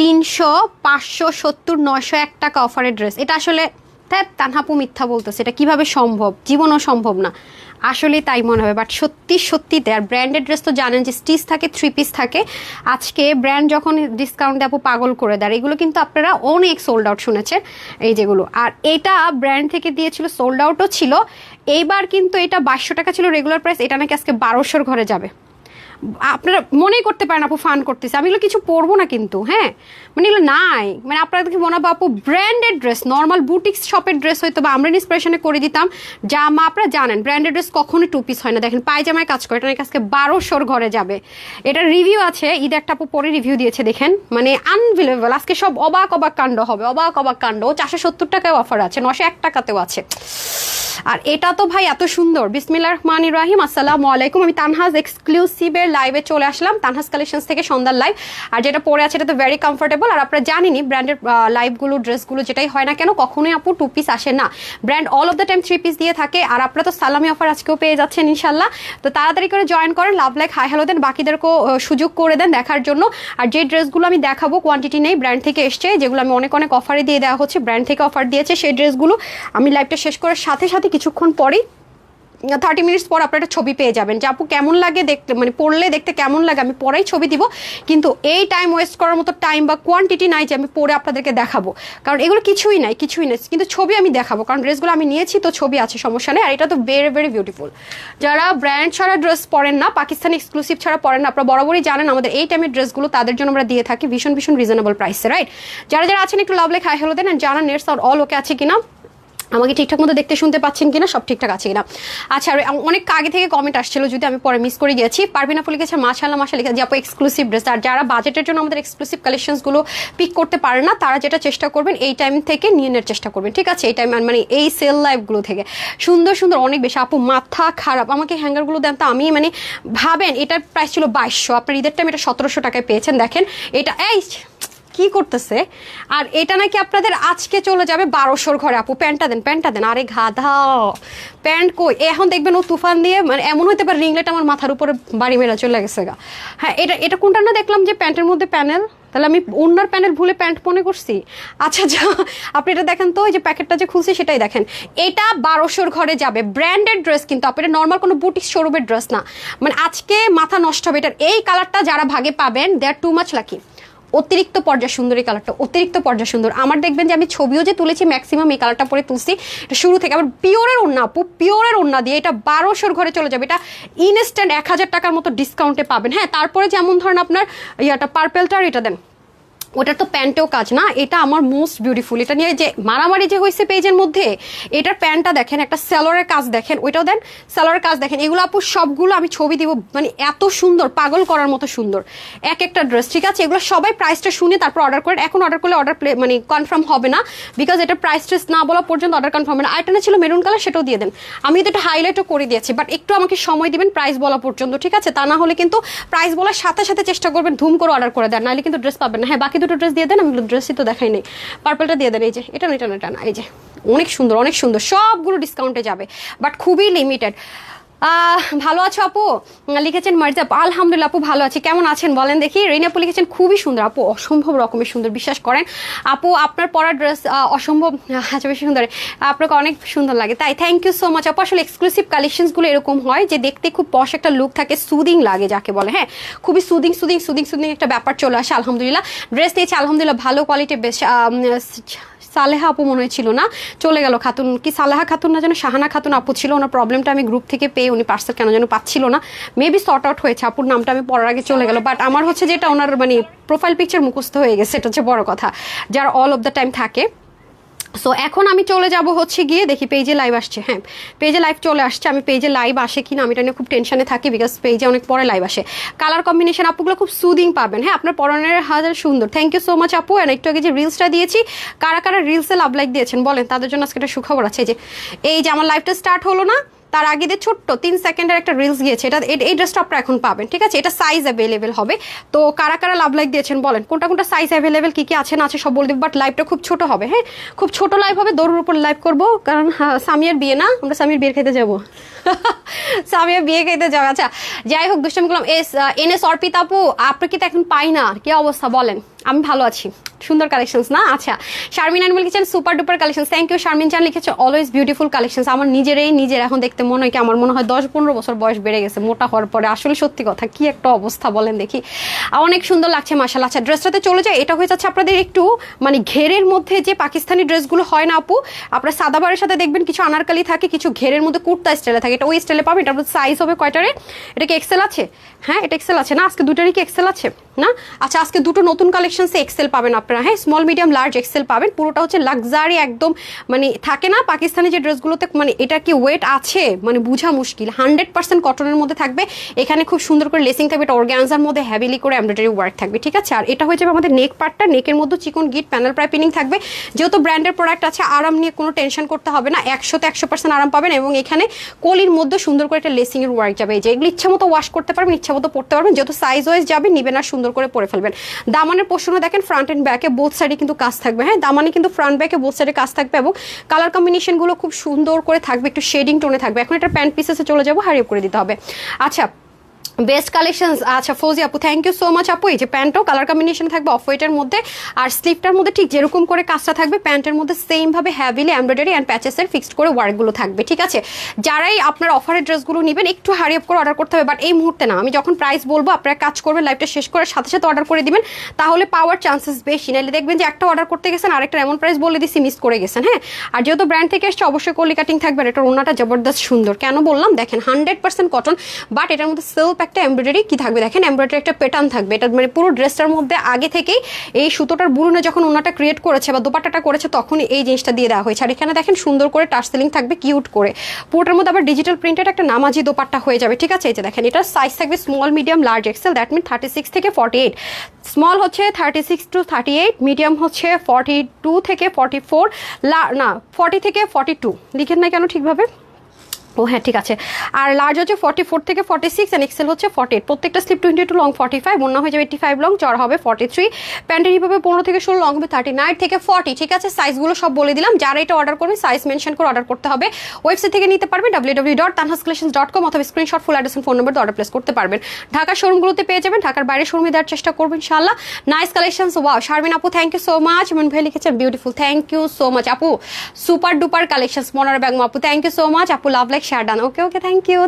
300, 500, 70, 901 টাকা অফারের ড্রেস। এটা আসলে তানহাপু মিথ্যা বলতেছে, এটা কিভাবে সম্ভব? জীবনও সম্ভব না। আসলে তাই মনে হবে, বাট সত্যি সত্যিতে। আর ব্র্যান্ডেড ড্রেস তো জানেন যে স্টিচ থাকে, 3 পিস থাকে। আজকে ব্র্যান্ড যখন ডিসকাউন্টে আপু পাগল করে দেয়, এগুলো কিন্তু আপনারা অনেক সোল্ড আউট শুনেছেন এই যেগুলো। আর এটা ব্র্যান্ড থেকে দিয়েছিল, সোল্ড আউটও ছিল। এইবার কিন্তু এটা 2200 টাকা ছিল রেগুলার প্রাইস, এটা নাকি আজকে 1200-র ঘরে যাবে। আপনারা মনেই করতে পারেন আপু ফান করতেছে, আমি এগুলো কিছু পরবো না কিন্তু, হ্যাঁ মানে এগুলো নাই, মানে আপনারা দেখে মনে হবে আপু ব্র্যান্ডেড ড্রেস, নর্মাল বুটিক্স শপের ড্রেস হয়তো বা আমরা ইন্সপিরেশনে করে দিতাম। জামা আপনারা জানেন ব্র্যান্ডেড ড্রেস কখনোই 2 পিস হয় না। দেখেন পায়জামায় কাজ করে, এটা নাকি আজকে 1200-র ঘরে যাবে। এটার রিভিউ আছে, ঈদ একটা আপু পরে রিভিউ দিয়েছে, দেখেন মানে আনবিলিভেবল। আজকে সব অবাক অবাক কাণ্ড হবে, অবাক অবাক কাণ্ড। 470 টাকায় অফার আছে, 901 টাকাতেও আছে। আর এটা তো ভাই এত সুন্দর। বিসমিল্লাহির রহমানির রহিম, আসসালামু আলাইকুম। আমি তানহাজ এক্সক্লুসিভের লাইভে চলে আসলাম, তানহাজ কালেকশনস থেকে সন্ধ্যার লাইভ। আর যেটা পরে আছে এটা তো ভেরি কমফোর্টেবল। আর আপনারা জানেনই ব্র্যান্ডের লাইভগুলো, ড্রেসগুলো যেটাই হয় না কেন কখনোই আপু 2 পিস আসে না। Brand all of the time 3 piece দিয়ে থাকে। আর আপনারা তো সালামি অফার আজকেও পেয়ে যাচ্ছেন ইনশাল্লাহ। তো তাড়াতাড়ি করে জয়েন করেন, লাভ লাইক হাই হ্যালো দেন, বাকিদেরকেও সুযোগ করে দেন দেখার জন্য। আর যে ড্রেসগুলো আমি দেখাবো কোয়ান্টিটি নেই, ব্র্যান্ড থেকে এসছে, যেগুলো আমি অনেক অনেক অফারে দিয়ে দেওয়া হচ্ছে, ব্র্যান্ড থেকে অফার দিয়েছে, সেই ড্রেসগুলো আমি লাইভটা শেষ করার সাথে সাথে কিছুক্ষণ পরেই 30 মিনিটস পর আপনারা ছবি পেয়ে যাবেন যে আপু কেমন লাগে দেখতে, মানে পড়লে দেখতে কেমন লাগে। আমি পরেই ছবি দিব, কিন্তু এই টাইম ওয়েস্ট করার মতো টাইম বা কোয়ান্টিটি নাই যে আমি পরে আপনাদেরকে দেখাবো, কারণ এগুলো কিছুই নাই, কিন্তু ছবি আমি দেখাবো, কারণ ড্রেসগুলো আমি নিয়েছি তো ছবি আছে, সমস্যা নেই। আর এটা তো ভেরি ভেরি বিউটিফুল। যারা ব্র্যান্ড ছাড়া ড্রেস পরেন না, পাকিস্তানি এক্সক্লুসিভ ছাড়া পরেন না, আপনারা বরাবরই জানেন আমাদের এই টাইমের ড্রেসগুলো তাদের জন্য আমরা দিয়ে থাকি ভীষণ ভীষণ রিজনেবল প্রাইসে, রাইট? যারা যারা আছেন একটু লাভ লাইক হাই হ্যালো দেন, আর জানান নেটস আর অল ওকে আছে কিনা, আমাকে ঠিকঠাক মতো দেখতে শুনতে পাচ্ছেন কিনা, সব ঠিকঠাক আছে কিনা। আচ্ছা, আর অনেক আগে থেকে কমেন্ট আসছিল, যদি আমি পরে মিস করে গিয়েছি। পারবিনা ফুল লিখেছে মাশাআল্লাহ মাশাআল্লাহ, লিখেছে যে আপু এক্সক্লুসিভ ড্রেস। আর যারা বাজেটের জন্য আমাদের এক্সক্লুসিভ কালেকশনসগুলো পিক করতে পারে না, তারা যেটা চেষ্টা করবেন এই টাইম থেকে নিয়ে নেওয়ার চেষ্টা করবেন, ঠিক আছে? এই টাইম মানে এই সেল লাইভগুলো থেকে সুন্দর সুন্দর অনেক বেশি। আপু মাথা খারাপ, আমাকে হ্যাঙ্গারগুলো দেন তো। আমি মানে ভাবেন এটার প্রাইস ছিল 2200, আপনার ঈদের টাইম এটা 1700 টাকায় পেয়েছেন। দেখেন এটা এই কি করতেছে। আর এটা নাকি আপনাদের আজকে চলে যাবে 1200-র ঘরে। আপু প্যান্টটা দেন, প্যান্টটা দেন। আরে গাধা, প্যান্ট কই? এখন দেখবেন ও তুফান দিয়ে, মানে এমন হতে পারে রিংলেট আমার মাথার উপরে বাড়ি মেরা চলে গেছে গা। হ্যাঁ, এটা কোনটা না দেখলাম যে প্যান্টের মধ্যে প্যানেল, তাহলে আমি অন্যার প্যানেল ভুলে প্যান্ট মনে করছি। আচ্ছা যা, আপনি এটা দেখেন তো, ওই যে প্যাকেটটা যে খুলছি সেটাই দেখেন। এটা 1200-র ঘরে যাবে, ব্র্যান্ডেড ড্রেস কিন্তু আপনি, এটা নর্মাল কোনো বুটিক শোরুমের ড্রেস না। মানে আজকে মাথা নষ্ট হবে। এটার এই কালারটা যারা ভাগে পাবেন, দে আর টু মাচ লাকি। অতিরিক্ত পর্যায় সুন্দর এই কালারটা, অতিরিক্ত পর্যায় সুন্দর। আমার দেখবেন যে আমি ছবিও যে তুলেছি ম্যাক্সিমাম এই কালারটা পরে তুলছি, এটা শুরু থেকে। আবার পিওরের ওড়না আপু, পিওরের ওড়না দিয়ে এটা 1200-র ঘরে চলে যাবে। এটা ইনস্ট্যান্ট 1000 টাকার মতো ডিসকাউন্টে পাবেন। হ্যাঁ, তারপরে যেমন ধরেন আপনার ইয়াটা পার্পেলটা, আর এটা দেন, ওটার তো প্যান্টেও কাজ না। এটা আমার মোস্ট বিউটিফুল। এটা নিয়ে যে মারামারি যে হয়েছে পেজের মধ্যে, এটার প্যান্টটা দেখেন, একটা স্যালোয়ারের কাজ দেখেন, ওইটাও দেন স্যালোয়ারের কাজ দেখেন। এগুলো আপু সবগুলো আমি ছবি দিব, মানে এত সুন্দর, পাগল করার মতো সুন্দর এক একটা ড্রেস, ঠিক আছে? এগুলো সবাই প্রাইসটা শুনে তারপর অর্ডার করেন। এখন অর্ডার করলে মানে কনফার্ম হবে না, বিকজ এটা প্রাইস ট্রেস না বলা পর্যন্ত অর্ডার কনফার্ম হবে না। আরেকটা ছিল মেরুন কালার, সেটাও দিয়ে দেন। আমি তো এটা হাইলাইটও করে দিয়েছি, বাট একটু আমাকে সময় দিবেন প্রাইস বলা পর্যন্ত, ঠিক আছে? তা না হলে কিন্তু প্রাইস বলার সাথে সাথে চেষ্টা করবেন ধুম করে অর্ডার করে দেন, নাহলে কিন্তু ড্রেস পাবেন না। হ্যাঁ, বাকি দুটো ড্রেস দিয়ে দেন, আমি ড্রেসই তো দেখাই নেই। পার্পলটা দিয়ে দেন, এই যে এটা না, এটা না, এটা না, এই যে অনেক সুন্দর, অনেক সুন্দর। সবগুলো ডিসকাউন্টে যাবে, বাট খুবই লিমিটেড। ভালো আছো আপু লিখেছেন মার্জাপ, আলহামদুলিল্লাহ আপু ভালো আছি। কেমন আছেন বলেন দেখি? রিনা আপু লিখেছেন খুবই সুন্দর আপু, অসম্ভব রকমের সুন্দর, বিশ্বাস করেন আপু আপনার পরা ড্রেস অসম্ভব আচ্ছা বেশি সুন্দর, আপনাকে অনেক সুন্দর লাগে। তাই থ্যাংক ইউ সো মাচ আপু। আসলে এক্সক্লুসিভ কালেকশনসগুলো এরকম হয় যে দেখতে খুব পশ একটা লুক থাকে, সুদিং লাগে যাকে বলে। হ্যাঁ, খুবই সুদিং সুদিং সুদিং সুদিং একটা ব্যাপার চলে আসে। আলহামদুলিল্লাহ ড্রেস নিয়েছি, আলহামদুলিল্লাহ ভালো কোয়ালিটি, বেশ। সালেহা আপু মনে ছিল না, চলে গেল খাতুন, কি সালেহা খাতুন না যেন, শাহানা খাতুন আপু ছিল। ওনার প্রবলেমটা আমি গ্রুপ থেকে পেয়ে, উনি পার্সেল কেন যেন পাচ্ছিল না, মেবি সর্ট আউট হয়েছে। আপুর নামটা আমি পড়ার আগে চলে গেল, বাট আমার হচ্ছে যেটা ওনার মানে প্রোফাইল পিকচার মুখস্থ হয়ে গেছে, এটা হচ্ছে বড় কথা, যারা অল অফ দ্য টাইম থাকে। সো এখন আমি চলে যাব হচ্ছে গিয়ে দেখি পেজে লাইভ আসছে। হ্যাঁ, পেজে লাইভ চলে আসছে। আমি পেজে লাইভ আসে কিনা আমি এটা নিয়ে খুব টেনশনে থাকি, বিকজ পেজে অনেক পরে লাইভ আসে। কালার কম্বিনেশন আপুগুলো খুব সুদিং পাবেন। হ্যাঁ, আপনার পরনের হাজার সুন্দর, থ্যাংক ইউ সো মাচ আপু। আর একটু আগে যে রিলসটা দিয়েছি, কারা কারা রিলসে লাভ লাইক দিয়েছেন বলেন, তাদের জন্য আজকে একটা সুখবর আছে। এই যে আমার লাইভটা স্টার্ট হলো না, তার আগে দিয়ে ছোট্ট 3 সেকেন্ডের একটা রিলস গিয়েছে, এটা এই ড্রেসটা আপনারা এখন পাবেন, ঠিক আছে? এটা সাইজ অ্যাভেলেবেল হবে। তো কারা কারা লাভ লাইক দিয়েছেন বলেন, কোনটা কোনটা সাইজ অ্যাভেলেবেল, কি কি আছে না আছে সব বলে দেব। বাট লাইভটা খুব ছোট হবে। হ্যাঁ, খুব ছোট লাইভ হবে, দৌড়ের উপর লাইভ করবো, কারণ সামিয়ার বিয়ে না, আমরা সামিয়ার বিয়ের খেতে যাবো। সামিয়া বিয়ে খাইতে যাবে। আচ্ছা যাই হোক, দুষ্টামি করলাম। এনএস অর্পিতা আপু, আপনাকে তো এখন পাই না, কি অবস্থা বলেন? আমি ভালো আছি, সুন্দর কালেকশনস না? আচ্ছা, শারমিন আনমুল লিখেছেন super duper collection, thank you. Sharmin Chan লিখেছে অলওয়েজ বিউটিফুল কালেকশনস। আমার নিজের এখন দেখতে মনে হয় কি, আমার মনে হয় 10-15 বছর বয়স বেড়ে গেছে মোটা হওয়ার পরে। আসলে সত্যি কথা, কি একটা অবস্থা বলেন দেখি। অনেক সুন্দর লাগছে মাশাআল্লাহ। আচ্ছা ড্রেসটাতে চলে যায়, এটা হয়ে যাচ্ছে আপনাদের একটু মানে ঘেরের মধ্যে যে পাকিস্তানি ড্রেসগুলো হয় না আপু, আপনার সাদাবারের সাথে দেখবেন কিছু আনারকালি থাকে, কিছু ঘেরের মধ্যে কুর্তা স্টাইলে থাকে, এটা ওই স্টাইলে পাবেন। এটা সাইজ হবে কয়টারে? এটা কি এক্সেল আছে? হ্যাঁ এটা এক্সেল আছে না? আজকে দুটারই কি এক্সেল আছে না? আচ্ছা আজকে দুটো নতুন কালেকশনসে এক্সেল পাবেন আপনারা, হ্যাঁ স্মল মিডিয়াম লার্জ এক্সেল পাবেন। পুরোটা হচ্ছে লাক্সারি একদম, মানে থাকে না পাকিস্তানি যে ড্রেসগুলোতে মানে এটা কি ওয়েট আছে মানে বোঝা মুশকিল। 100% কটনের মধ্যে থাকবে, এখানে খুব সুন্দর করে লেসিং থাকবে, এটা অর্গানজার মধ্যে হেভিলি করে এমব্রয়ডারি ওয়ার্ক থাকবে, ঠিক আছে। আর এটা হয়ে যাবে আমাদের নেক পার্টটা, নেকের মধ্যে চিকন গিট প্যানেল প্রায় পিনিং থাকবে। যেহেতু ব্র্যান্ডের প্রোডাক্ট আছে, আরাম নিয়ে কোনো টেনশন করতে হবে না, 100% আরাম পাবেন। এবং এখানে কলির মধ্যে সুন্দর করে একটা লেসিং এর ওয়ার্ক যাবে, এই যে এগুলো ইচ্ছা মতো ওয়াশ করতে পারবেন, ইচ্ছা মতো পড়তে পারবেন, যেহেতু সাইজ ওয়াইজ যাবে নিবেন আর সুন্দর করে পরে ফেলবেন। দামানের পোর্শনে দেখেন ফ্রন্ট এন্ড ব্যাকে বোথ সাইডে কিন্তু কাজ থাকবে, হ্যাঁ দামানে কিন্তু ফ্রন্ট ব্যাকে বোথ সাইডে কাজ থাকবে এবং কালার কম্বিনেশন গুলো খুব সুন্দর করে থাকবে, একটু শেডিং টোনে থাকবে। এখন এটা প্যান্ট পিসেসে চলে যাবো, হারিয়ে করে দিতে হবে। আচ্ছা বেস্ট কালেকশনস। আচ্ছা ফৌজি আপু থ্যাংক ইউ সো মাচ আপু। এই যে প্যান্টও কালার কম্বিনেশন থাকবে অফ হোয়াইটের মধ্যে, আর স্লিভটার মধ্যে ঠিক যেরকম করে কাজটা থাকবে প্যান্টের মধ্যে সেম ভাবে হ্যাভিলি এমব্রয়ডারি অ্যান্ড প্যাচেসের ফিক্সড করে ওয়ার্কগুলো থাকবে, ঠিক আছে। যারাই আপনার অফারের ড্রেসগুলো নেবেন একটু হারি আপ করে অর্ডার করতে হবে, বাট এই মুহূর্তে না, আমি যখন প্রাইস বলবো আপনারা কাজ করবেন, লাইভটা শেষ করার সাথে সাথে অর্ডার করে দিবেন, তাহলে পাওয়ার চান্সেস বেশি। নাহলে দেখবেন যে একটা অর্ডার করতে গেছেন আরেকটা এমন প্রাইস বলে দিচ্ছি মিস করে গেছেন, হ্যাঁ। আর যেহেতু ব্র্যান্ড থেকে এসছে অবশ্যই কলি কাটিং থাকবে, আর এটার ওনাটা জবরদস্ত সুন্দর। কেন বললাম দেখেন 100% কটন, বাট এটার মধ্যে সেলফ একটা এমব্রয়ডারি কি থাকবে দেখেন, এমব্রয়ডারি একটা প্যাটার্ন থাকবে। এটা মানে পুরো ড্রেসটার মধ্যে আগে থেকেই এই সুতোটার বুননে যখন ওনাটা ক্রিয়েট করেছে বা দোপাট্টাটা করেছে তখন এই জিনিসটা দিয়ে দেওয়া হয়েছে। আর এখানে দেখেন সুন্দর করে টার্সেলিং থাকবে কিউট করে, পুরোটার মধ্যে আবার ডিজিটাল প্রিন্টেড একটা নামাজি দোপাট্টা হয়ে যাবে, ঠিক আছে। এই যে দেখেন এটার সাইজ থাকবে small medium large XL, that mean 36 থেকে 48। স্মল হচ্ছে 36 to 38, মিডিয়াম হচ্ছে 42 থেকে 44, না 40 থেকে 42 লিখেন না কেন ঠিকভাবে? ও হ্যাঁ ঠিক আছে। আর লার্জ হচ্ছে 44 থেকে 46 অ্যান্ড এক্সেল হচ্ছে 48। প্রত্যেকটা স্লিপ 22 লং 45, অন্য হয়ে যাবে 85 লং, চড় হবে 43। প্যান্টের হিপে 15 থেকে 16, লং হবে 39 থেকে 40, ঠিক আছে। সাইজগুলো সব বলে দিলাম, যারা এটা অর্ডার করবে সাইজ মেনশন করে অর্ডার করতে হবে। ওয়েবসাইট থেকে নিতে পারবেন www.tanhascollections.com অথবা screenshot full address phone number order place করতে পারবেন। ঢাকার শোরুমগুলোতে পেয়ে যাবেন, ঢাকার বাইরে শোরুমে দেওয়ার চেষ্টা করবেন ইনশাআল্লাহ। Nice collections, wow. শারমিন আপু thank you so much. Mon ভাই লিখেছেন beautiful, thank you so much আপু। সুপার ডুপার কালেকশনস, মনার ব্যাগম আপু থ্যাংক ইউ সো মাচ আপু। Love like share done, okay okay thank you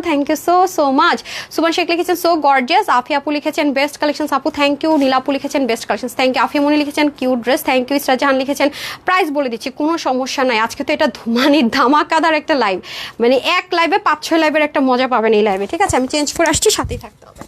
so much. Suban Sheikh লিখেছেন সো গর্জিয়াস। আফি আপু লিখেছেন বেস্ট কালেকশনস আপু, থ্যাংক ইউ। নীলা আপু লিখেছেন best collections, thank you. Afi Moni লিখেছেন cute dress, thank you. Isra Jahan লিখেছেন প্রাইস বলে দিচ্ছি, কোনো সমস্যা নাই। আজকে তো এটা মানে ধামাকাদার একটা লাইভ, মানে এক লাইভে 5-6 লাইভের একটা মজা পাবেন এই লাইভে, ঠিক আছে। আমি চেঞ্জ করে আসছি, সাথেই থাকতে হবে।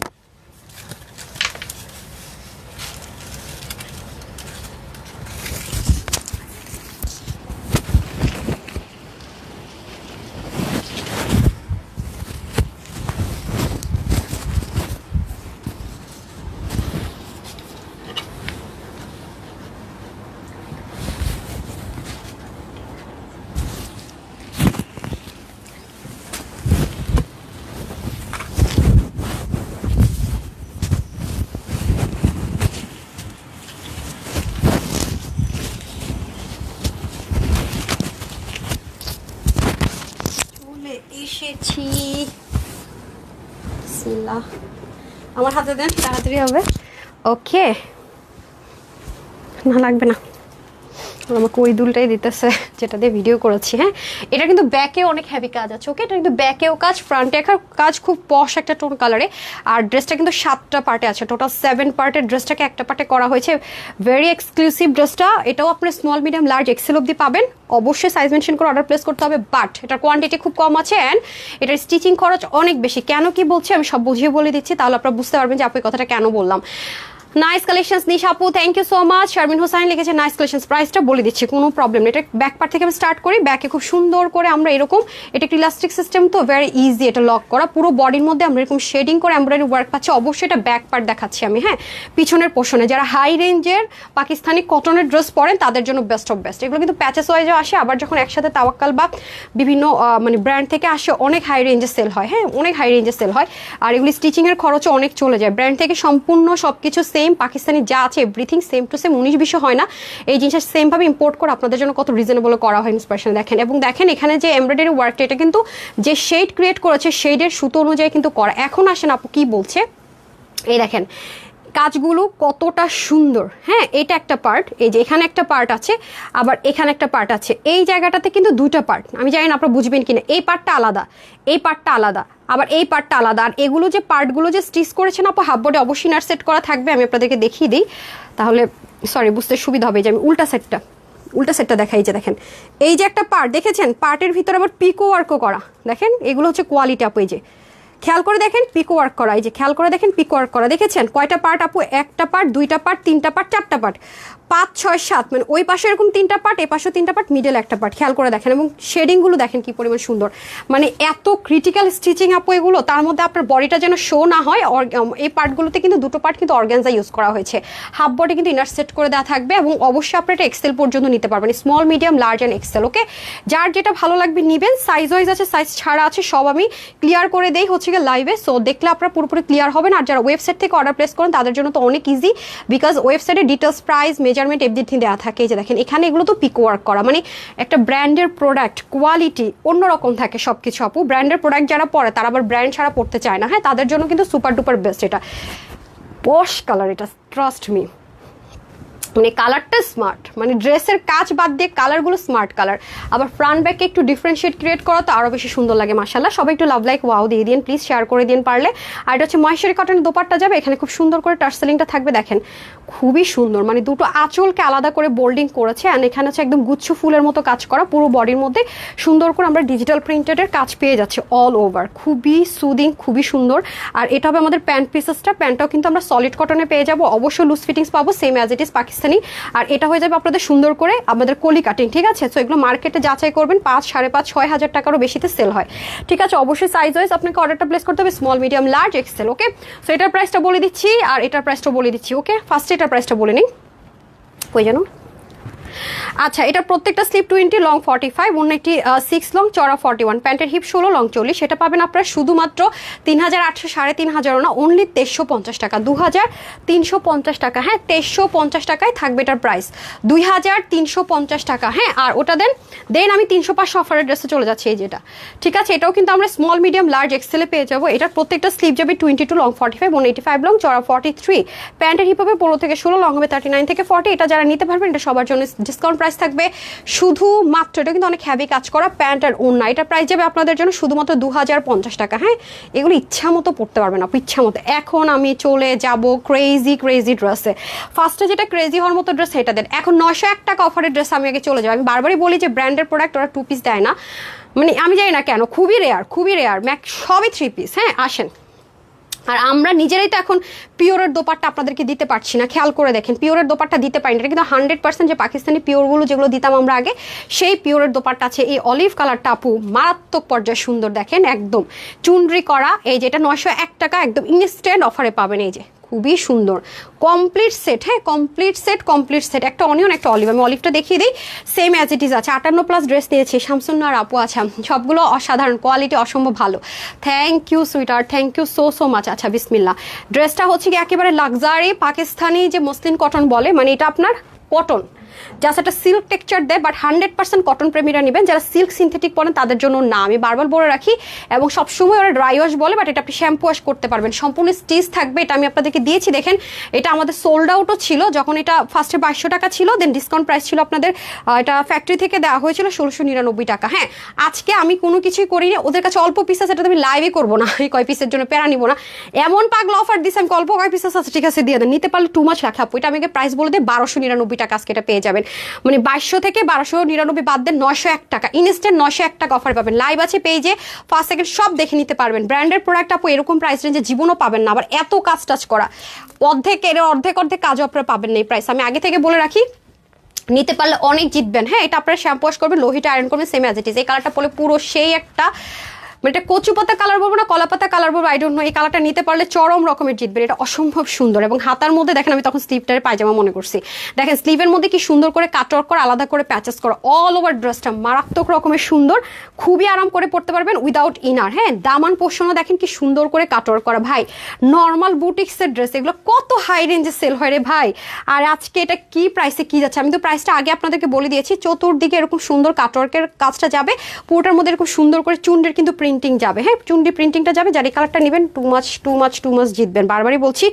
এসেছি, আমার হাতে দেন, তাড়াতাড়ি হবে। ওকে না লাগবে না, আমাকে ওই দুলটাই দিতেছে যেটা দিয়ে ভিডিও করেছি, হ্যাঁ। এটা কিন্তু ব্যাকে অনেক হেভি কাজ আছে, ওকে। এটা কিন্তু ব্যাকেও কাজ, ফ্রন্টে কাজ, খুব পশ একটা টোন কালারে। আর ড্রেসটা কিন্তু 7টা পার্টে আছে, টোটাল 7 পার্টের ড্রেসটাকে একটা পার্টে করা হয়েছে। ভেরি এক্সক্লুসিভ ড্রেসটা, এটাও আপনার স্মল মিডিয়াম লার্জ এক্সেল অব্দি পাবেন। অবশ্যই সাইজ মেনশন করে অর্ডার প্লেস করতে হবে, বাট এটার কোয়ান্টিটি খুব কম আছে অ্যান্ড এটার স্টিচিং খরচ অনেক বেশি। কেন কি বলছি আমি সব বুঝিয়ে বলে দিচ্ছি, তাহলে আপনারা বুঝতে পারবেন যে আপু এই কথাটা কেন বললাম। নাইস কালেকশনস নিশা আপু, thank you so much. Sharmin Hossain লিখেছে নাইস কালেকশনস, প্রাইসটা বলে দিচ্ছি, কোনো প্রবলেম নেই। এটা ব্যাক পার্ট থেকে আমি স্টার্ট করি। ব্যাকে খুব সুন্দর করে আমরা এরকম, এটা একটা ইলাস্টিক সিস্টেম, তো ভেরি ইজি এটা লক করা। পুরো বডির মধ্যে আমরা এরকম শেডিং করে এমব্রয়ডারি ওয়ার্ক পাচ্ছি। অবশ্যই এটা ব্যাক পার্ট দেখাচ্ছি আমি, হ্যাঁ। পিছনের পোর্শনে যারা হাই রেঞ্জের পাকিস্তানি কটনের ড্রেস পরেন তাদের জন্য বেস্ট অফ বেস্ট। এগুলো কিন্তু প্যাচেস ওয়াইজও আসে, আবার যখন একসাথে তাওয়াক্কাল বা বিভিন্ন মানে ব্র্যান্ড থেকে আসে অনেক হাই রেঞ্জে সেল হয়, হ্যাঁ, অনেক হাই রেঞ্জে সেল হয়। আর এগুলি স্টিচিংয়ের খরচও অনেক চলে যায়। ব্র্যান্ড থেকে সম্পূর্ণ সব কিছু সেম পাকিস্তানি যা আছে এভরিথিং সেম টু সেম, 19-20 হয় না। এই জিনিসটা সেমভাবে ইম্পোর্ট করে আপনাদের জন্য কত রিজনেবল করা হয় ইন্সপিরেশন দেখেন। এবং দেখেন এখানে যে এমব্রয়ডারি ওয়ার্কটা, এটা কিন্তু যে শেড ক্রিয়েট করেছে শেডের সুতো অনুযায়ী কিন্তু করা। এখন আসেন আপু কি বলছে, এই দেখেন কাজগুলো কতটা সুন্দর। হ্যাঁ, এটা একটা পার্ট, এই যে এখানে একটা পার্ট আছে, আবার এখানে একটা পার্ট আছে, এই জায়গাটাতে কিন্তু দুইটা পার্ট। আমি জানি না আপনারা বুঝবেন কিনা, এই পার্টটা আলাদা, এই পার্টটা আলাদা, আবার এই পার্টটা আলাদা। আর এগুলো যে পার্টগুলো যে স্টিচ করেছেন আপু হাফ বডি অবশ্যই নাট সেট করা থাকবে। আমি আপনাদেরকে দেখিয়ে দিই, তাহলে সরি বুঝতে সুবিধা হবে। যে আমি উল্টা সেটটা দেখাই, যে দেখেন এই যে একটা পার্ট দেখেছেন, পার্টের ভিতরে আবার পিকো ওয়ার্কও করা। দেখেন এগুলো হচ্ছে কোয়ালিটি আপু, এই যে খেয়াল করে দেখেন পিকো ওয়ার্ক করা, এই যে খেয়াল করে দেখেন পিকো ওয়ার্ক করা। দেখেছেন কয়টা পার্ট আপু, একটা পার্ট, দুইটা পার্ট, তিনটা পার্ট, চারটা পার্ট, 5, 6, 7, মানে ওই পাশে এরকম 3টা পার্ট, এই পাশেও 3টা পার্ট, মিডল একটা পার্ট। খেয়াল করে দেখেন এবং শেডিংগুলো দেখেন কি পরিমাণ সুন্দর, মানে এত ক্রিটিক্যাল স্টিচিং আপু এগুলো। তার মধ্যে আপনার বডিটা যেন শো না হয়, এই পার্টগুলোতে কিন্তু দুটো পার্ট কিন্তু অর্গানজা ইউজ করা হয়েছে। হাফ বডি কিন্তু ইনার সেট করে দেওয়া থাকবে এবং অবশ্যই আপনার এটা এক্সেল পর্যন্ত নিতে পারবেন, small, medium, large and XL. Okay, যার যেটা ভালো লাগবে নিবেন। সাইজ ওয়াইজ আছে, সাইজ ছাড়া আছে, সব আমি ক্লিয়ার করে দেই হচ্ছে গিয়ে লাইভে। সো দেখলে আপনারা পুরোপুরি ক্লিয়ার হবেন। আর যারা ওয়েবসাইট থেকে অর্ডার প্লেস করেন তাদের জন্য তো অনেক ইজি, বিকজ ওয়েবসাইটে ডিটেলস, প্রাইস, মেজারমেন্ট এভরিথিং দেওয়া থাকে। যে দেখেন এখানে এগুলো তো পিকো ওয়ার্ক করা, মানে একটা ব্র্যান্ডের প্রোডাক্ট কোয়ালিটি অন্যরকম থাকে সব কিছু আপু। ব্র্যান্ডের প্রোডাক্ট যারা পরে তারা আবার ব্র্যান্ড ছাড়া পড়তে চায় না। হ্যাঁ, তাদের জন্য কিন্তু সুপার ডুপার বেস্ট। এটা পশ কালার, এটা ট্রাস্ট মি, মানে কালারটা স্মার্ট, মানে ড্রেসের কাজ বাদ দিয়ে কালারগুলো স্মার্ট কালার। আবার ফ্রন্ট ব্যাকে একটু ডিফারেন্সিয়েট ক্রিয়েট করা তো আরও বেশি সুন্দর লাগে। মাশাআল্লাহ, সবাই একটু লাভ লাইক ওয়াও দিয়ে দিন প্লিজ, শেয়ার করে দিন পারলে। আর এটা হচ্ছে মহেশ্বরী কটনের দোপাট্টা যাবে, এখানে খুব সুন্দর করে টার্সেলিংটা থাকবে। দেখেন খুবই সুন্দর, মানে দুটো আঁচলকে আলাদা করে বোল্ডিং করেছে। অ্যান্ড এখানে হচ্ছে একদম গুচ্ছ ফুলের মতো কাজ করা, পুরো বডির মধ্যে সুন্দর করে আমরা ডিজিটাল প্রিন্টেডের কাজ পেয়ে যাচ্ছি অল ওভার। খুবই সুদিং, খুবই সুন্দর। আর এটা হবে আমাদের প্যান্ট পিসেসটা, প্যান্টটাও কিন্তু আমরা সলিড কটনে পেয়ে যাবো, অবশ্যই লুজ ফিটিংস পাবো same as it is Pakistani. আর এটা হয়ে যাবে আপনাদের সুন্দর করে আমাদের কলি কাটিং, ঠিক আছে। সো এগুলো মার্কেটে যাচাই করবেন, 5, 5.5, 6,000 টাকারও বেশিতে সেল হয়, ঠিক আছে। অবশ্যই সাইজ ওয়াইজ আপনাকে অর্ডারটা প্লেস করতে হবে, স্মল, মিডিয়াম, লার্জ, এক্সেল। ওকে, সো এটার প্রাইসটা বলে দিচ্ছি আর এটার প্রাইসটা বলে দিচ্ছি। ওকে, ফার্স্টে এটার প্রাইসটা বলে নিই, কই জানো। আচ্ছা, এটা প্রত্যেকটা স্লিপ 20, লং 45, অন্য একটি 6 লং, চড়া 41, প্যান্টের হিপ 16, লং 40। সেটা পাবেন আপনারা শুধুমাত্র 3,800, 3,500 না, অনলি 2350 টাকা, 2,350 টাকা। হ্যাঁ, 2350 টাকায় থাকবে এটার প্রাইস, 2,350 টাকা। হ্যাঁ, আর ওটা দেন আমি 300-500 অফারের ড্রেসে চলে যাচ্ছি, এই যেটা, ঠিক আছে। এটাও কিন্তু আমরা স্মল, মিডিয়াম, লার্জ, এক্সেলে পেয়ে যাবো। এটার প্রত্যেকটা স্লিপ যাবে 22, লং 45, 185 লং, চড়া 43, প্যান্টের হিপ হবে 15 থেকে 16, লং হবে 39 থেকে 40। এটা যারা নিতে পারবেন এটা সবার জন্য ডিসকাউন্ট প্রাইস থাকবে শুধুমাত্র, এটা কিন্তু অনেক হ্যাভি কাজ করা প্যান্ট আর ওড়না। এটা প্রাইস যাবে আপনাদের জন্য শুধুমাত্র 2,050 টাকা। হ্যাঁ, এগুলো ইচ্ছা মতো পড়তে পারবেন আপু, ইচ্ছা মতো। এখন আমি চলে যাব ক্রেজি ড্রেসে। ফার্স্টে যেটা ক্রেজি হওয়ার মতো ড্রেস সেটা দেন। এখন 901 টাকা অফারের ড্রেস আমি আগে চলে যাবো। আমি বারবারই বলি যে ব্র্যান্ডের প্রোডাক্ট ওরা 2 পিস দেয় না, মানে আমি জানি না কেন, খুবই রেয়ার, ম্যাক সবই 3 পিস। হ্যাঁ, আসেন। আর আমরা নিজেরাই তো এখন পিওরের দোপাট্টা আপনাদেরকে দিতে পারছি না, খেয়াল করে দেখেন পিওরের দোপাট্টা দিতে পারি না। এটা কিন্তু 100% যে পাকিস্তানি পিওরগুলো যেগুলো দিতাম আমরা আগে, সেই পিওরের দোপাট্টা আছে। এই অলিভ কালারটা আপু মারাত্মক পর্যায়ে সুন্দর, দেখেন একদম চুনরি করা। এই যে এটা 901 টাকা একদম ইনস্ট্যান্ট অফারে পাবেন, এই যে খুবই সুন্দর কমপ্লিট সেট। হ্যাঁ, কমপ্লিট সেট, একটা অনিয়ন, একটা অলিভ। আমি অলিভটা দেখিয়ে দিই, সেম অ্যাজ ইট ইজ আছে। 58+ ড্রেস নিয়েছি, শামসুন্না আর আপু আছে, সবগুলো অসাধারণ কোয়ালিটি, অসম্ভব ভালো। থ্যাংক ইউ সুইটার, থ্যাংক ইউ সো মাচ। আচ্ছা, বিসমিল্লাহ। ড্রেসটা হচ্ছে কি একেবারে লাক্সারি পাকিস্তানি যে মসলিন কটন বলে, মানে এটা আপনার কটন, জাস্ট একটা সিল্ক টেক্সচার দেয়, বাট 100% কটন প্রেমীরা নেবেন। যারা সিল্ক সিনথেটিক পরেন তাদের জন্য না, আমি বারবার বলে রাখি। এবং সবসময় ওরা ড্রাই ওয়াশ বলে, বাট এটা আপনি শ্যাম্পু ওয়াশ করতে পারবেন, সম্পূর্ণ স্টিচ থাকবে। এটা আমি আপনাদেরকে দিয়েছি, দেখেন এটা আমাদের সোল্ড আউটও ছিল যখন এটা ফার্স্টে 2200 টাকা ছিল, দেন ডিসকাউন্ট প্রাইস ছিল আপনাদের, এটা ফ্যাক্টরি থেকে দেওয়া হয়েছিল 1699 টাকা। হ্যাঁ, আজকে আমি কোনো কিছুই করিনি, ওদের কাছে অল্প পিস আছে, এটা আমি লাইভে করবো না, এই কয় পিসের জন্য প্যারা নিবো না। এমন পাগলা অফার দিচ্ছে, আমি অল্প কয় পিস আছে, ঠিক আছে দিয়ে দেন, নিতে পারলে টু মাছ রাখা। এটা আমি প্রাইস বলে দিই 1299 টাকা আজকে এটা পেয়ে যাবেন। মানে 2200 থেকে 1299 বাদ দেন 901 টাকা, ইনস্ট্যান্ট 901 টাকা অফার পাবেন। লাইভ আছে পেজে, ফার্স্ট সেকেন্ড সব দেখে নিতে পারবেন। ব্র্যান্ডের প্রোডাক্ট আপু এরকম প্রাইস রেঞ্জে জীবনও পাবেন না, আবার এত কাজ টাচ করা, অর্ধেক কাজও আপনারা পাবেন না এই প্রাইস। আমি আগে থেকে বলে রাখি, নিতে পারলে অনেক জিতবেন। হ্যাঁ, এটা আপনারা শ্যাম্পু ওয়াশ করবেন, লোহিটা আয়রন করবেন, সেম অ্যাজ ইট ইজ। এই কালারটা পরে পুরো সেই একটা মানে এটা কচু পাতা কালার বলবো না কলা পাতা কালার বলবো, আই ডোন্ট নো। এই কালারটা নিতে পারলে চরম রকমের জিতবে, এটা অসম্ভব সুন্দর। এবং হাতার মধ্যে দেখেন আমি তখন স্লিভটারে পায়জামা মনে করছি, দেখেন স্লিভের মধ্যে কি সুন্দর করে কাটওয়ার্ক করা, আলাদা করে প্যাচেস করা, অল ওভার ড্রেসটা মারাত্মক রকমের সুন্দর, খুবই আরাম করে পড়তে পারবেন উইদাউট ইনার। হ্যাঁ, দামান পোর্শনও দেখেন কি সুন্দর করে কাটওয়ার্ক করা। ভাই নর্মাল বুটিক্সের ড্রেস এগুলো কত হাই রেঞ্জে সেল হয় রে ভাই। আর আজকে এটা কি প্রাইসে কি যাচ্ছে, আমি তো প্রাইসটা আগে আপনাদেরকে বলে দিয়েছি। চতুর্দিকে এরকম সুন্দর কাটওয়ার্কের কাজটা যাবে, পুরোটার মধ্যে এরকম সুন্দর করে চুন্ডির কিন্তু প্রিন্টিং যাবে। হ্যাঁ, চুন্ডি প্রিন্টিংটা যাবে, যার এই কালারটা নেবেন টু মাচ জিতবেন। বারবারই বলছি,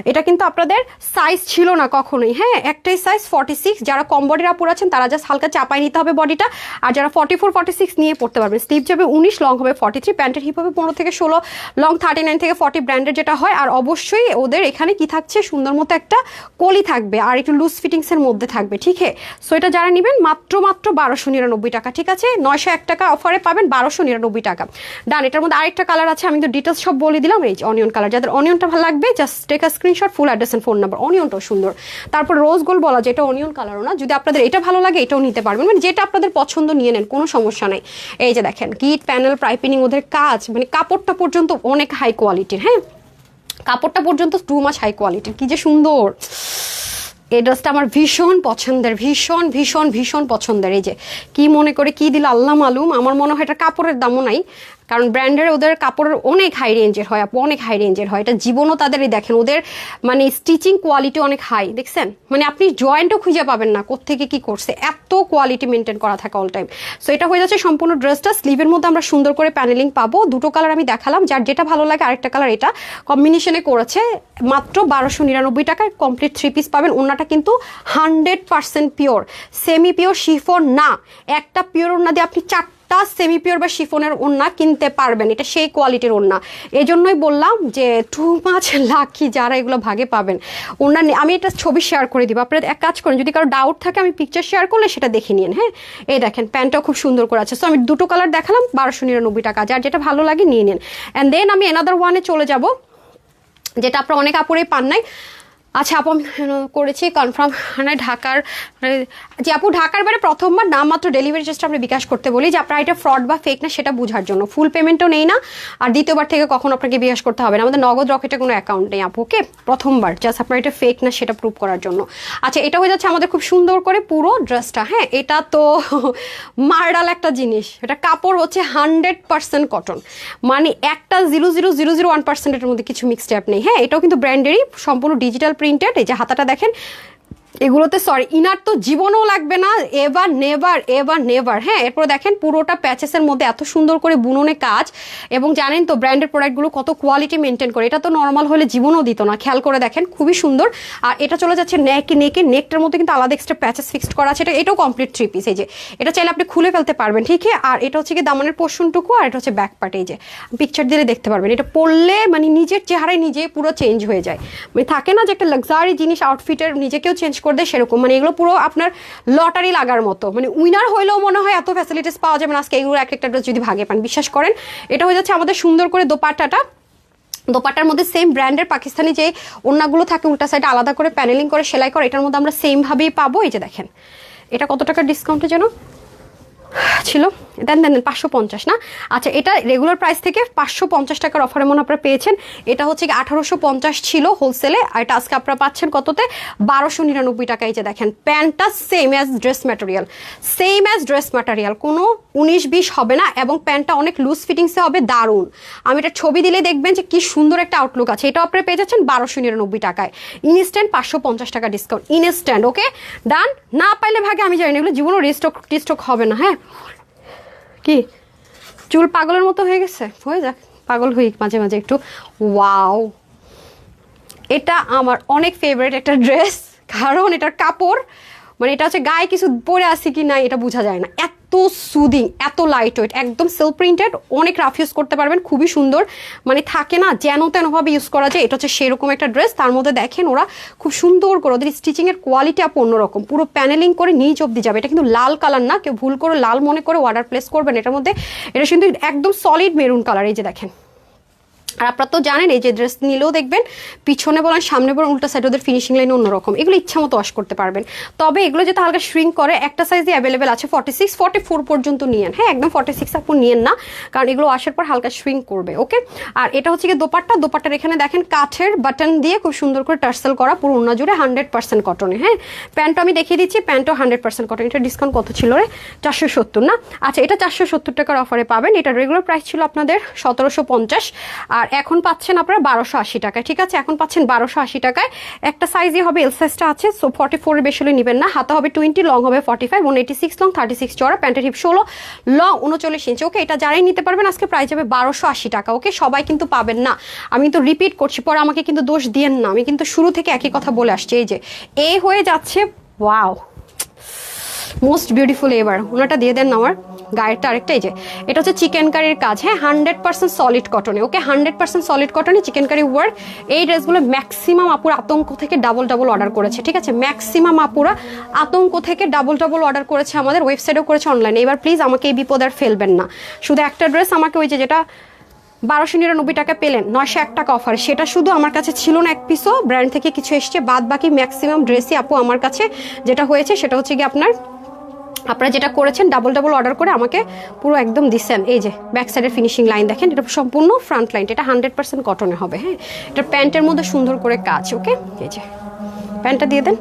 এটা কিন্তু আপনাদের সাইজ ছিল না কখনোই। হ্যাঁ, একটাই সাইজ 46, যারা কম বডির আপুর আছেন তারা জাস্ট হালকা চাপাই নিতে হবে বডিটা। আর যারা 44 46 নিয়ে পড়তে পারবেন, স্লিভ যাবে 19, লং হবে 43, প্যান্টের হিপ হবে 15 থেকে 16, লং 39 থেকে 40 ব্র্যান্ডের যেটা হয়। আর অবশ্যই ওদের এখানে কি থাকছে, সুন্দর মতো একটা কলি থাকবে আর একটু লুজ ফিটিংসের মধ্যে থাকবে। ঠিক আছে, সো এটা যারা নেবেন মাত্র 1299 টাকা। ঠিক আছে, 901 টাকা অফারে পাবেন 1299 টাকা। ডান। এটার মধ্যে আরেকটা কালার আছে, আমি তো ডিটেলস সব বলে দিলাম। এই অনিয়ন কালার, যাদের অনিয়নটা ভালো লাগবে just take a screenshot, full address and phone number. অনিয়নটাও সুন্দর। তারপর রোজ গোল্ড বলা, যেটা অনিয়ন কালারও না, যদি আপনাদের এটা ভালো লাগে এটাও নিতে পারবেন, মানে যেটা আপনাদের পছন্দ নিয়ে নেন, কোনো সমস্যা নাই। এই যে দেখেন গিট প্যানেল পাইপিনিং, ওদের কাজ মানে কাপড়টা পর্যন্ত অনেক হাই কোয়ালিটির। হ্যাঁ, কাপড়টা পর্যন্ত টু মাচ হাই কোয়ালিটির, কি যে সুন্দর। এই ড্রেসটা আমার ভীষণ পছন্দের, ভীষণ ভীষণ ভীষণ পছন্দের। এই যে কি মনে করে কি দিল আল্লাহ মালুম। আমার মনে হয় এটা কাপড়ের দামও নাই, কারণ ব্র্যান্ডের ওদের কাপড়ের অনেক হাই রেঞ্জের হয় আপু, অনেক হাই রেঞ্জের হয়। এটা জীবনও তাদেরই দেখেন, ওদের মানে স্টিচিং কোয়ালিটি অনেক হাই, দেখছেন মানে আপনি জয়েন্টও খুঁজে পাবেন না কোত্থেকে কি করছে, এত কোয়ালিটি মেনটেন করা থাকে অল টাইম। সো এটা হয়ে যাচ্ছে সম্পূর্ণ ড্রেসটা। স্লিভের মধ্যে আমরা সুন্দর করে প্যানেলিং পাবো, দুটো কালার আমি দেখালাম, যার যেটা ভালো লাগে আরেকটা কালার এটা কম্বিনেশনে করেছে। মাত্র 1299 টাকায় কমপ্লিট 3 পিস পাবেন। ওড়নাটা কিন্তু 100% পিওর, সেমি পিওর শিফন না। একটা পিওর ওড়না দিয়ে আপনি 4টা সেমি পিওর বা শিফনের ওড়না কিনতে পারবেন, এটা সেই কোয়ালিটির ওড়না। এই জন্যই বললাম যে টু মাচ লাকি যারা এগুলো ভাগে পাবেন। ওড়না আমি এটা ছবি শেয়ার করে দিব, আপনারা এক কাজ করেন, যদি কারো ডাউট থাকে আমি পিকচার শেয়ার করলে সেটা দেখে নিন। হ্যাঁ, এই দেখেন প্যান্টটাও খুব সুন্দর করে আছে। সো আমি দুটো কালার দেখালাম, 1299 টাকা, যার যেটা ভালো লাগে নিয়ে নিন। অ্যান্ড দেন আমি অ্যানাদার ওয়ানে চলে যাব, যেটা আপনারা অনেক আপুরেই পান নাই। আচ্ছা আপু আমি করেছি কনফার্ম, মানে ঢাকার, যে আপু ঢাকার বাইরে প্রথমবার নামমাত্র ডেলিভারি চার্জটা আমরা বিকাশ করতে বলি, যে আপনারা এটা ফ্রড বা ফেক না সেটা বোঝার জন্য। ফুল পেমেন্টও নেই না, আর দ্বিতীয়বার থেকে কখন আপনাকে বিকাশ করতে হবে না। আমাদের নগদ রকেটে কোনো অ্যাকাউন্ট নেই আপু, ওকে? প্রথমবার জাস্ট আপনার এটা ফেক না সেটা প্রুভ করার জন্য। আচ্ছা, এটা হয়ে যাচ্ছে আমাদের খুব সুন্দর করে পুরো ড্রেসটা। হ্যাঁ, এটা তো মার্ডাল একটা জিনিস, এটা কাপড় হচ্ছে 100% কটন, মানে একটা 0.00001%-এর মধ্যে কিছু মিক্সড অ্যাপ নেই। হ্যাঁ, এটাও কিন্তু ব্র্যান্ডেরই, সম্পূর্ণ ডিজিটাল প্রিন্টেড। এই যে হাতাটা দেখেন, এগুলোতে সরি ইনার তো জীবনও লাগবে না, এভার নেভার এভার নেভার। হ্যাঁ, এরপর দেখেন পুরোটা প্যাচেসের মধ্যে এত সুন্দর করে বুননে কাজ, এবং জানেন তো ব্র্যান্ডের প্রোডাক্টগুলো কত কোয়ালিটি মেনটেন করে, এটা তো নর্মাল হলে জীবনও দিত না। খেয়াল করে দেখেন খুবই সুন্দর। আর এটা চলে যাচ্ছে নেকটার মধ্যে কিন্তু আলাদা এক্সট্রা প্যাচেস ফিক্সড করা আছে। এটাও কমপ্লিট 3 পিস। এই যে এটা চাইলে আপনি খুলে ফেলতে পারবেন, ঠিক আছে? আর এটা হচ্ছে কি দামানের পোর্শনটুকু, আর এটা হচ্ছে ব্যাক পার্ট। এই যে পিকচার দিলে দেখতে পারবেন, এটা পরলে মানে নিজের চেহারায় নিজে পুরো চেঞ্জ হয়ে যায়। মানে থাকে না যে একটা লাক্সারি জিনিস আউটফিটের নিজেকেও চেঞ্জ করে দেয়, সেরকম। মানে এগুলো পুরো আপনার লটারি লাগার মতো, মানে উইনার হইলেও মনে হয় এত ফ্যাসিলিটিস পাওয়া যাবে না আজকে এগুলো একটা ড্রেস যদি ভাগে পান, বিশ্বাস করেন। এটা হয়ে যাচ্ছে আমাদের সুন্দর করে দোপাট্টাটা। দোপাট্টার মধ্যে সেম ব্র্যান্ডের পাকিস্তানি যে ওড়নাগুলো থাকে উল্টা সাইডে আলাদা করে প্যানেলিং করে সেলাই করে, এটার মধ্যে আমরা সেম ভাবেই পাবো। এই যে দেখেন, এটা কত টাকার ডিসকাউন্টে যেন ছিল, দেন 550 না? আচ্ছা, এটা রেগুলার প্রাইস থেকে 550 টাকার অফারে মনে আপনারা পেয়েছেন। এটা হচ্ছে 1850 ছিল হোলসেলে, আর এটা আজকে আপনারা পাচ্ছেন কততে? 1299 টাকা। এই যে দেখেন প্যান্টটা same as dress material, same as dress material, কোনো 19-20 হবে না, এবং প্যান্টটা অনেক লুজ ফিটিংসে হবে, দারুণ। আমি এটা ছবি দিলে দেখবেন যে কি সুন্দর একটা আউটলুক আছে। এটাও আপনারা পেয়ে যাচ্ছেন 1299 টাকায়, ইনস্ট্যান্ট 550 টাকা ডিসকাউন্ট, ইনস্ট্যান্ট। ওকে, ডান। না পাইলে ভাগে আমি জানি না, এগুলো জীবনও রিস্টক হবে না। হ্যাঁ, কি চুল পাগলের মতো হয়ে গেছে? হয়ে যাক, পাগল হই মাঝে মাঝে একটু। ওয়াও, এটা আমার অনেক ফেভারিট একটা ড্রেস, কারণ এটার কাপড় মানে এটা হচ্ছে গায়ে কিছু পরে আসি কি না এটা বোঝা যায় না, এত সুদিং, এত লাইট ওয়েট, একদম সেলফ প্রিন্টেড, অনেক রাফ ইউজ করতে পারবেন, খুবই সুন্দর। মানে থাকে না যেন তেনভাবে ইউজ করা যায়, এটা হচ্ছে সেরকম একটা ড্রেস। তার মধ্যে দেখেন ওরা খুব সুন্দর করে ওদের স্টিচিংয়ের কোয়ালিটি আপ অন্যরকম, পুরো প্যানেলিং করে নিচ অব্দি যাবে। এটা কিন্তু লাল কালার না, কেউ ভুল করে লাল মনে করে অর্ডার প্লেস করবেন এটার মধ্যে। এটা কিন্তু একদম সলিড মেরুন কালার। এই যে দেখেন আর আপনারা তো জানেন এই যে ড্রেস নিলেও দেখবেন পিছনে বলেন সামনে বলেন উল্টা সাইড ওদের ফিনিশিং লাইন অন্যরকম, এগুলো ইচ্ছা মতো ওয়াশ করতে পারবেন। তবে এগুলো যেটা হালকা শ্রিঙ্ক করে, একটা সাইজে অ্যাভেলেবেল আছে 46 44 পর্যন্ত নিয়েন, হ্যাঁ একদম 46 আপু নিয়েন না, কারণ এগুলো ওয়াশের পর হালকা শ্রিঙ্ক করবে। ওকে, আর এটা হচ্ছে কি দোপাট্টা, দোপাট্টার এখানে দেখেন কাঠের বাটন দিয়ে খুব সুন্দর করে টার্সেল করা, পুরো ওড়না জুড়ে 100% কটনে। হ্যাঁ, প্যান্টও আমি দেখিয়ে দিচ্ছি, প্যান্টও 100% কটন। এটা ডিসকাউন্ট কত ছিল রে? 470 না? আচ্ছা, এটা 470 টাকার অফারে পাবেন। এটা রেগুলার প্রাইস ছিল আপনাদের 1750, আর এখন পাচ্ছেন আপনারা 1280 টাকায়। ঠিক আছে, এখন পাচ্ছেন 1280 টাকায়। একটা সাইজই হবে, এল সাইজটা আছে, সো 44 এর বেশি হলে নেবেন না। হাতা হবে 20, লং হবে 45, 186 লং, 36 চড়া, প্যান্টের হিপ 16, লং 39 ইঞ্চি। ওকে, এটা যারাই নিতে পারবেন আজকে প্রাইস যাবে 1280 টাকা। ওকে, সবাই কিন্তু পাবেন না, আমি তো রিপিট করছি, পরে আমাকে কিন্তু দোষ দিয়েন না, আমি কিন্তু শুরু থেকে একই কথা বলে আসছি। এই যে এই হয়ে যাচ্ছে, ওয়াও মোস্ট বিউটিফুল। এবার ওনাটা দিয়ে দেন না আমার গায়েরটা আরেকটা। এই যে এটা হচ্ছে চিকেন কারির কাজ, হ্যাঁ 100% সলিড কটনে। ওকে, 100% সলিড কটনে চিকেন কারি ওয়ার্ক। এই ড্রেসগুলো ম্যাক্সিমাম আপুরা আতঙ্ক থেকে ডাবল অর্ডার করেছে। ঠিক আছে, ম্যাক্সিমাম আপুরা আতঙ্ক থেকে ডাবল অর্ডার করেছে, আমাদের ওয়েবসাইটেও করেছে, অনলাইনে। এবার প্লিজ আমাকে এই বিপদ আর ফেলবেন না। শুধু একটা ড্রেস আমাকে ওই যে যেটা 1299 টাকা পেলেন 901 টাকা অফার, সেটা শুধু আমার কাছে ছিল না এক পিসও, ব্র্যান্ড থেকে কিছু এসছে, বাদ বাকি ম্যাক্সিমাম ড্রেসই আপু আমার কাছে যেটা হয়েছে সেটা হচ্ছে কি আপনারা যেটা করেছেন ডাবল অর্ডার করে আমাকে পুরো একদম দিচ্ছেন। এই যে ব্যাক সাইডের ফিনিশিং লাইন দেখেন, এটা সম্পূর্ণ ফ্রন্ট লাইন, এটা 100% কটনে হবে। হ্যাঁ, এটা প্যান্টের মধ্যে সুন্দর করে কাজ। ওকে, এই যে প্যান্টটা দিয়ে দেন।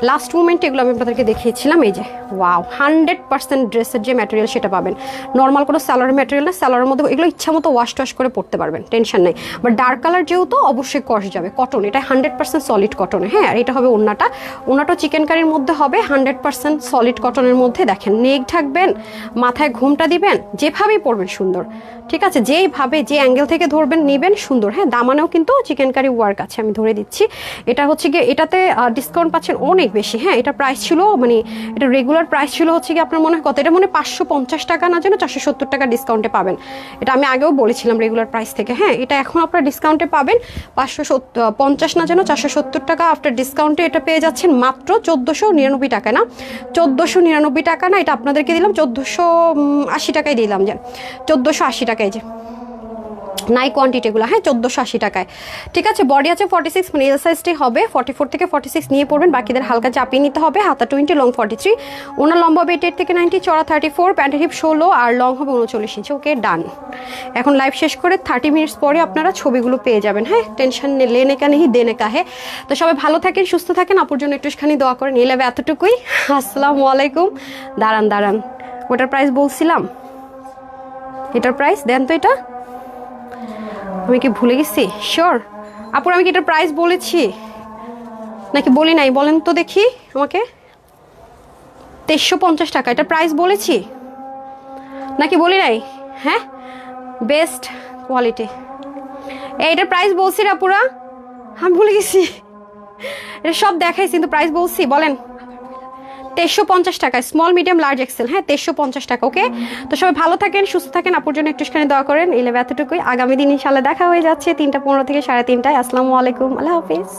লাস্ট মুমেন্টে এগুলো আমি আপনাদেরকে দেখিয়েছিলাম। এই যে ওয়াও, 100% ড্রেসের যে ম্যাটেরিয়াল সেটা পাবেন, নর্মাল কোনো স্যালোয়ার ম্যাটেরিয়াল না। স্যালোয়ারের মধ্যে এগুলো ইচ্ছা মতো ওয়াশ করে পড়তে পারবেন, টেনশন নেই। বাট ডার্ক কালার যেহেতু অবশ্যই কষ যাবে, কটন, এটা 100% সলিড কটনে। হ্যাঁ, আর এটা হবে ওড়নাটা চিকেন কারির মধ্যে হবে, 100% সলিড কটনের মধ্যে। দেখেন নেক ঢাকবেন, মাথায় ঘুমটা দিবেন, যেভাবেই পরবেন সুন্দর। ঠিক আছে, যেইভাবে যে অ্যাঙ্গেল থেকে ধরবেন নেবেন সুন্দর। হ্যাঁ, দামানেও কিন্তু চিকেন কারি ওয়ার্ক আছে, আমি ধরে দিচ্ছি। এটা হচ্ছে গিয়ে এটাতে ডিসকাউন্ট পাচ্ছেন অনেক বেশি। হ্যাঁ, এটা প্রাইস ছিল মানে এটা রেগুলার প্রাইস ছিল হচ্ছে কি আপনার মনে হয় কত, এটা মনে হয় 550 টাকা না, যেন 470 টাকা ডিসকাউন্টে পাবেন। এটা আমি আগেও বলেছিলাম রেগুলার প্রাইস থেকে। হ্যাঁ, এটা এখন আপনারা ডিসকাউন্টে পাবেন 550 না, যেন 470 টাকা আফটার ডিসকাউন্টে এটা পেয়ে যাচ্ছেন মাত্র 1499 টাকা। না 1499 টাকা না, এটা আপনাদেরকে দিলাম 1480 টাকায় দিলাম, যেন 1480 টাকায়। যে নাই কোয়ান্টিটিগুলো, হ্যাঁ 1480 টাকায়। ঠিক আছে, বডি আছে 46, মানে এল সাইজটাই হবে, 44 থেকে 46 নিয়ে পড়বেন, বাকিদের হালকা চাপিয়ে নিতে হবে। হাতা 20, লং 43, ওনার লম্বা হবে 88 থেকে 90, চড়া 34, প্যান্টের হিপ 16 আর লং হবে 39 ইঞ্চি। ওকে ডান। এখন লাইভ শেষ করে 30 মিনিটস পরে আপনারা ছবিগুলো পেয়ে যাবেন। হ্যাঁ, টেনশন লেনে কা নেই দেনে কা হে। তো সবাই ভালো থাকেন, সুস্থ থাকেন, আপুর জন্য একটুখানি দোয়া করেন। এই লাইভে এতটুকুই, আসসালামু আলাইকুম। দাঁড়ান, ওটার প্রাইস বলছিলাম, এটার প্রাইস দেন তো। এটা আমি কি ভুলে গেছি? শিওর আপুর, আমি কি এটার প্রাইস বলেছি নাকি বলি নাই? বলেন তো দেখি আমাকে। 2350 টাকা এটার প্রাইস বলেছি নাকি বলি নাই? হ্যাঁ, বেস্ট কোয়ালিটি, এইটার প্রাইস বলছি রে আপুরা, আমি ভুলে গেছি। এটা সব দেখাইছি কিন্তু প্রাইস বলছি, বলেন। 2350 টাকা, স্মল মিডিয়াম লার্জ এক্সেল। হ্যাঁ, 2350 টাকা। ওকে, তো সবাই ভালো থাকেন, সুস্থ থাকেন, আপুর জন্য একটুখানি দোয়া করেন। এই লেভে এতটুকুই। আগামী দিন ইনশাল্লাহ দেখা হয়ে যাচ্ছে 3:15 থেকে 3:30। আসসালামু আলাইকুম, আল্লাহ হাফিজ।